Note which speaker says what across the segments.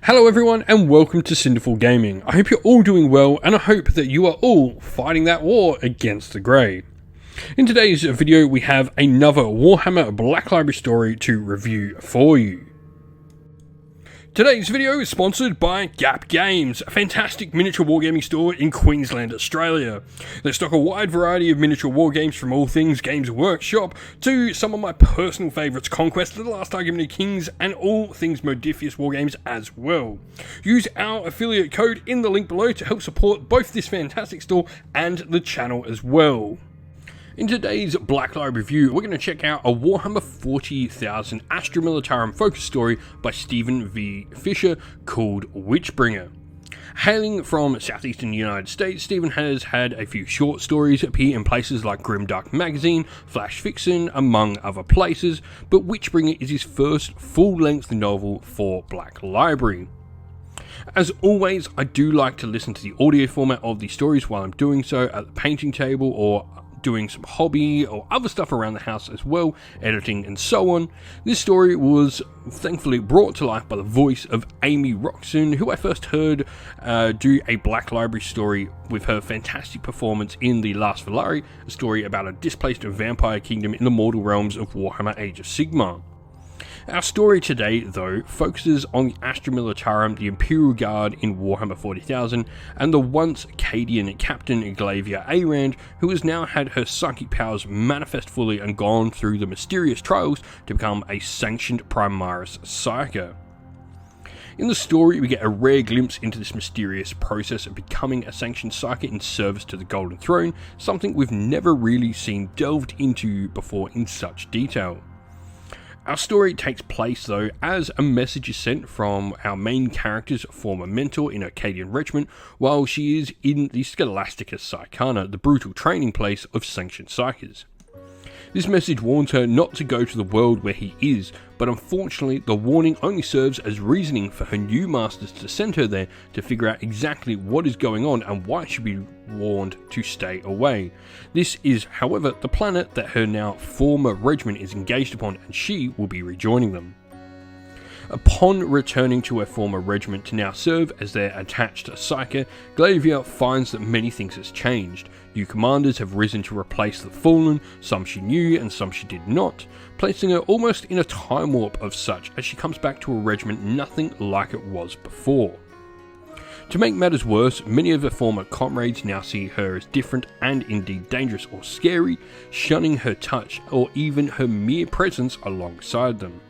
Speaker 1: Hello everyone and welcome to Cinderful Gaming. I hope you're all doing well and I hope that you are all fighting that war against the grey. In today's video we have another Warhammer Black Library story to review for you. Today's video is sponsored by Gap Games, a fantastic miniature wargaming store in Queensland, Australia. They stock a wide variety of miniature wargames from all things Games Workshop to some of my personal favourites, Conquest of the Last Argument of Kings, and all things Modifius wargames as well. Use our affiliate code in the link below to help support both this fantastic store and the channel as well. In today's Black Library review, we're going to check out a Warhammer 40,000 Astra Militarum focus story by Stephen V. Fischer called Witchbringer. Hailing from southeastern United States, Stephen has had a few short stories appear in places like Grimdark Magazine, Flash Fiction, among other places, but Witchbringer is his first full-length novel for Black Library. As always, I do like to listen to the audio format of these stories while I'm doing so at the painting table or doing some hobby or other stuff around the house as well, editing and so on. This story was thankfully brought to life by the voice of Amy Roxon, who I first heard do a Black Library story with her fantastic performance in The Last Valari, a story about a displaced vampire kingdom in the mortal realms of Warhammer Age of Sigmar. Our story today, though, focuses on the Astra Militarum, the Imperial Guard in Warhammer 40,000, and the once Cadian Captain Glavia Arand, who has now had her psychic powers manifest fully and gone through the mysterious trials to become a sanctioned Primaris Psyker. In the story, we get a rare glimpse into this mysterious process of becoming a sanctioned Psyker in service to the Golden Throne, something we've never really seen delved into before in such detail. Our story takes place, though, as a message is sent from our main character's former mentor in Arcadian Regiment while she is in the Scholastica Psychana, the brutal training place of sanctioned Psykers. This message warns her not to go to the world where he is, but unfortunately the warning only serves as reasoning for her new masters to send her there to figure out exactly what is going on and why she should be warned to stay away. This is, however, the planet that her now former regiment is engaged upon, and she will be rejoining them. Upon returning to her former regiment to now serve as their attached Psyker, Glavia finds that many things has changed. New commanders have risen to replace the fallen, some she knew and some she did not, placing her almost in a time warp of such as she comes back to a regiment nothing like it was before. To make matters worse, many of her former comrades now see her as different and indeed dangerous or scary, shunning her touch or even her mere presence alongside them.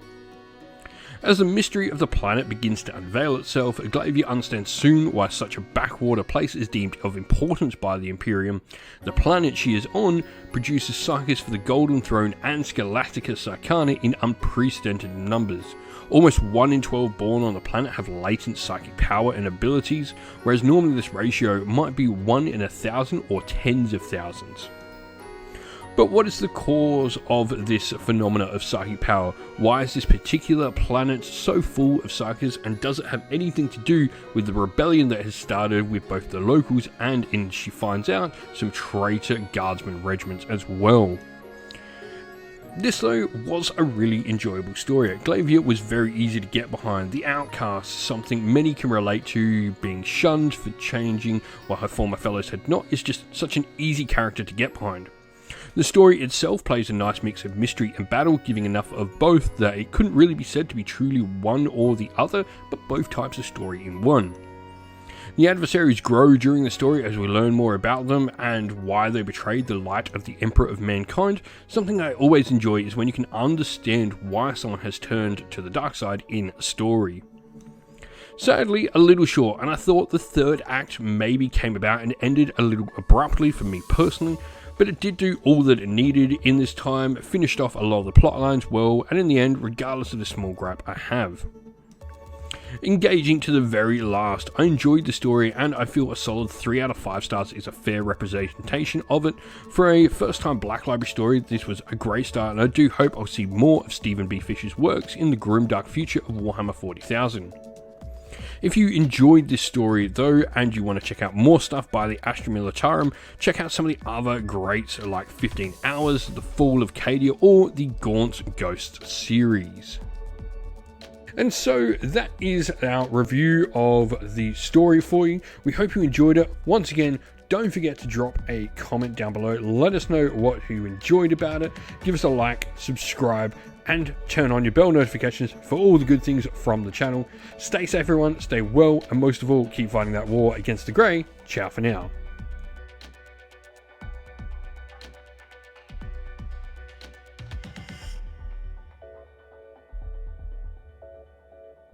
Speaker 1: As the mystery of the planet begins to unveil itself, Glavia understands soon why such a backwater place is deemed of importance by the Imperium. The planet she is on produces Psykers for the Golden Throne and Scholastica Psychana in unprecedented numbers. Almost 1 in 12 born on the planet have latent psychic power and abilities, whereas normally this ratio might be 1 in 1,000 or tens of thousands. But what is the cause of this phenomena of psychic power? Why is this particular planet so full of psykers, and does it have anything to do with the rebellion that has started with both the locals and, she finds out, some traitor guardsman regiments as well? This, though, was a really enjoyable story. Glavia was very easy to get behind. The outcast, something many can relate to, being shunned for changing while her former fellows had not, is just such an easy character to get behind. The story itself plays a nice mix of mystery and battle, giving enough of both that it couldn't really be said to be truly one or the other, but both types of story in one. The adversaries grow during the story as we learn more about them and why they betrayed the light of the Emperor of Mankind. Something I always enjoy is when you can understand why someone has turned to the dark side in a story. Sadly, a little short, and I thought the third act maybe came about and ended a little abruptly for me personally, but it did do all that it needed in this time, finished off a lot of the plot lines well, and in the end, regardless of the small gripe I have. Engaging to the very last, I enjoyed the story and I feel a solid 3 out of 5 stars is a fair representation of it. For a first time Black Library story, this was a great start, and I do hope I'll see more of Stephen B. Fischer's works in the grimdark future of Warhammer 40,000. If you enjoyed this story though, and you want to check out more stuff by the Astra Militarum, check out some of the other greats like 15 Hours, The Fall of Cadia, or the Gaunt's Ghost series. And so that is our review of the story for you. We hope you enjoyed it. Once again, don't forget to drop a comment down below. Let us know what you enjoyed about it. Give us a like, subscribe, and turn on your bell notifications for all the good things from the channel. Stay safe, everyone. Stay well, and most of all, keep fighting that war against the Grey. Ciao for now.